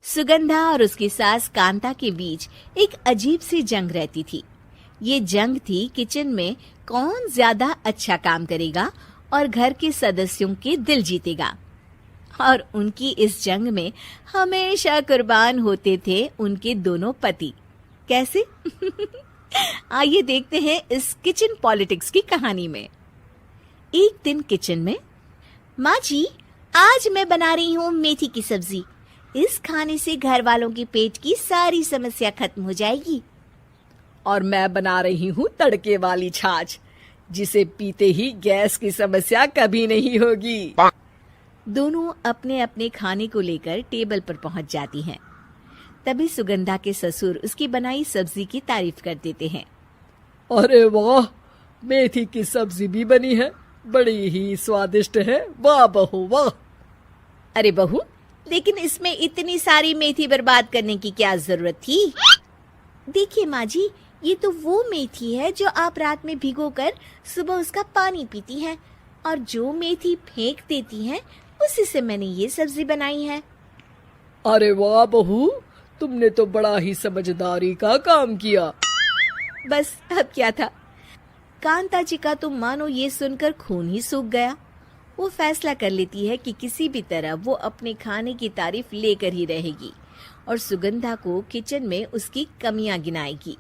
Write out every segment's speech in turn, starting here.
सुगंधा और उसकी सास कांता के बीच एक अजीब सी जंग रहती थी। ये जंग थी किचन में कौन ज्यादा अच्छा काम करेगा और घर के सदस्यों के दिल जीतेगा। और उनकी इस जंग में हमेशा कुर्बान होते थे उनके दोनों पति। कैसे? आइए देखते हैं इस किचन पॉलिटिक्स की कहानी में। एक दिन किचन में, माँ जी, आज मैं बना रही हूँ मेथी की सब्जी। इस खाने से घर वालों के पेट की सारी समस्या खत्म हो जाएगी। और मैं बना रही हूँ तड़के वाली छाछ, जिसे पीते ही गैस की समस्या कभी नहीं होगी। दोनों अपने अपने खाने को लेकर टेबल पर पहुंच जाती हैं। तभी सुगंधा के ससुर उसकी बनाई सब्जी की तारीफ कर देते हैं। अरे वाह, मेथी की सब्जी भी बनी है, बड़ी ही स्वादिष्ट है। वाह बहू वाह। अरे बहू, लेकिन इसमें इतनी सारी मेथी बर्बाद करने की क्या जरूरत थी? देखिए माँ जी, ये तो वो मेथी है जो आप रात में भिगोकर सुबह उसका पानी पीती हैं, और जो मेथी फेंक देती हैं उसी से मैंने ये सब्जी बनाई है। अरे वाह बहू, तुमने तो बड़ा ही समझदारी का काम किया। बस अब क्या था, कांता जी का तो मानो ये सुनकर खून ही सूख गया। वो फैसला कर लेती है कि किसी भी तरह वो अपने खाने की तारीफ लेकर ही रहेगी और सुगंधा को किचन में उसकी कमियां गिनाएगी।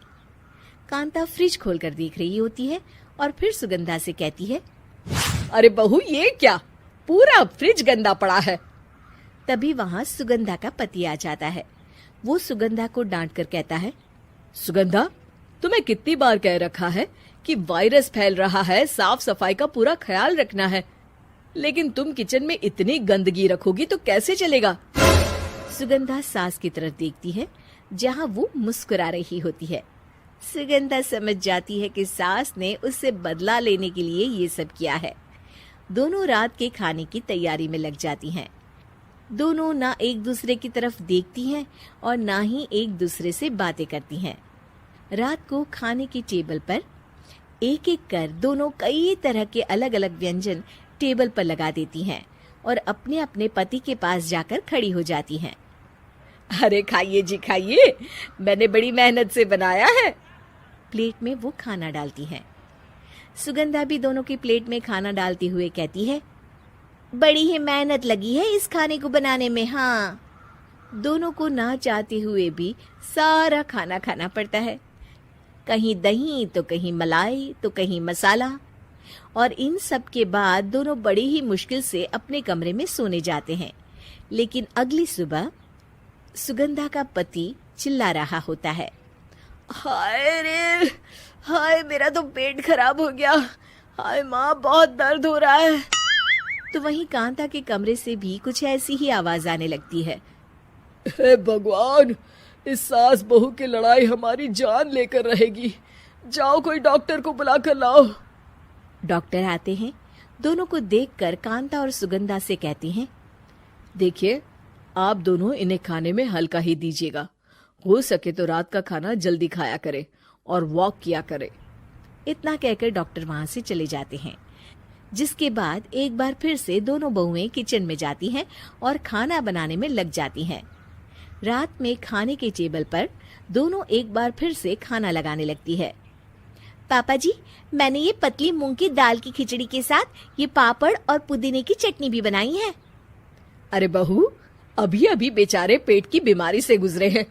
कांता फ्रिज खोलकर देख रही होती है और फिर सुगंधा से कहती है, अरे बहू, ये क्या, पूरा फ्रिज गंदा पड़ा है। तभी वहाँ सुगंधा का पति आ जाता है। वो सुगंधा को डांट कर कहता है, सुगंधा, तुम्हें कितनी बार कह रखा है कि वायरस फैल रहा है, साफ सफाई का पूरा ख्याल रखना है, लेकिन तुम किचन में इतनी गंदगी रखोगी तो कैसे चलेगा। सुगंधा सास की तरफ देखती है जहाँ वो मुस्कुरा रही होती है। सुगंधा समझ जाती है कि सास ने उससे बदला लेने के लिए ये सब किया है। दोनों रात के खाने की तैयारी में लग जाती हैं। दोनों ना एक दूसरे की तरफ देखती हैं और ना ही एक दूसरे से बातें करती हैं। रात को खाने की टेबल पर एक एक कर दोनों कई तरह के अलग अलग व्यंजन टेबल पर लगा देती हैं और अपने अपने पति के पास जाकर खड़ी हो जाती हैं। अरे खाइए जी खाइए, मैंने बड़ी मेहनत से बनाया है। प्लेट में वो खाना डालती हैं। सुगंधा भी दोनों की प्लेट में खाना डालते हुए कहती है, बड़ी ही मेहनत लगी है इस खाने को बनाने में। हाँ, दोनों को ना चाहते हुए भी सारा खाना खाना पड़ता है। कहीं दही तो कहीं मलाई तो कहीं मसाला। और इन सब के बाद दोनों बड़ी ही मुश्किल से अपने कमरे में सोने जाते हैं। लेकिन अगली सुबह सुगंधा का पति चिल्ला रहा होता है, हाय रे, हाय मेरा तो पेट खराब हो गया, हाय माँ बहुत दर्द हो रहा है। तो वहीं कांता के कमरे से भी कुछ ऐसी ही आवाज आने लगती है। हे भगवान, इस सास बहू की लड़ाई हमारी जान लेकर रहेगी। जाओ कोई डॉक्टर को बुला कर लाओ। डॉक्टर आते हैं। दोनों को देखकर कांता और सुगंधा से कहती हैं, देखिए, आप दोनों इन्हें खाने में हल्का ही दीजिएगा। हो सके तो रात का खाना जल्दी खाया करे और वॉक किया करे। इतना कहकर डॉक्टर वहां से चले जाते हैं। जिसके बाद एक बार फिर से दोनों बहुएं किचन में जाती हैं और खाना बनाने में लग जाती हैं। रात में खाने के टेबल पर दोनों एक बार फिर से खाना लगाने लगती है। पापा जी, मैंने ये पतली मूंग की दाल की खिचड़ी के साथ ये पापड़ और पुदीने की चटनी भी बनाई है। अरे बहू, अभी अभी बेचारे पेट की बीमारी से गुजरे हैं,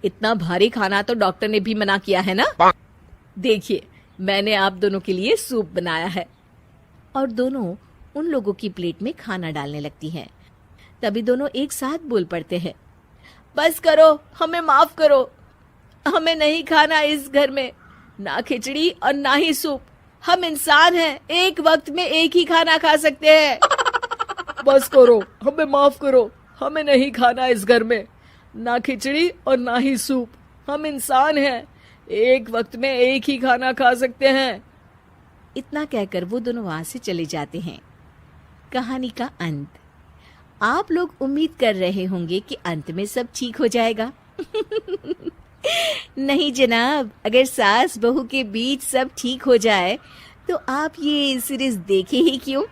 इतना भारी खाना तो डॉक्टर ने भी मना किया है ना। देखिए, मैंने आप दोनों के लिए सूप बनाया है। और दोनों उन लोगों की प्लेट में खाना डालने लगती हैं। तभी दोनों एक साथ बोल पड़ते हैं, बस करो, हमें माफ करो, हमें नहीं खाना इस घर में ना खिचड़ी और ना ही सूप। हम इंसान हैं, एक वक्त में एक ही खाना खा सकते हैं। बस करो, हमें माफ करो, हमें नहीं खाना इस घर में ना खिचड़ी और ना ही सूप। हम इंसान हैं, एक वक्त में एक ही खाना खा सकते हैं। इतना कहकर वो दोनों वहां से चले जाते हैं। कहानी का अंत। आप लोग उम्मीद कर रहे होंगे कि अंत में सब ठीक हो जाएगा। नहीं जनाब, अगर सास बहू के बीच सब ठीक हो जाए तो आप ये सीरीज देखे ही क्यों?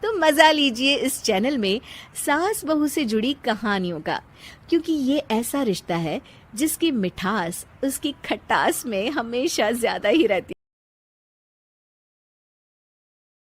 तो मजा लीजिए इस चैनल में सास बहू से जुड़ी कहानियों का, क्योंकि ये ऐसा रिश्ता है जिसकी मिठास उसकी खटास में हमेशा ज्यादा ही रहती है।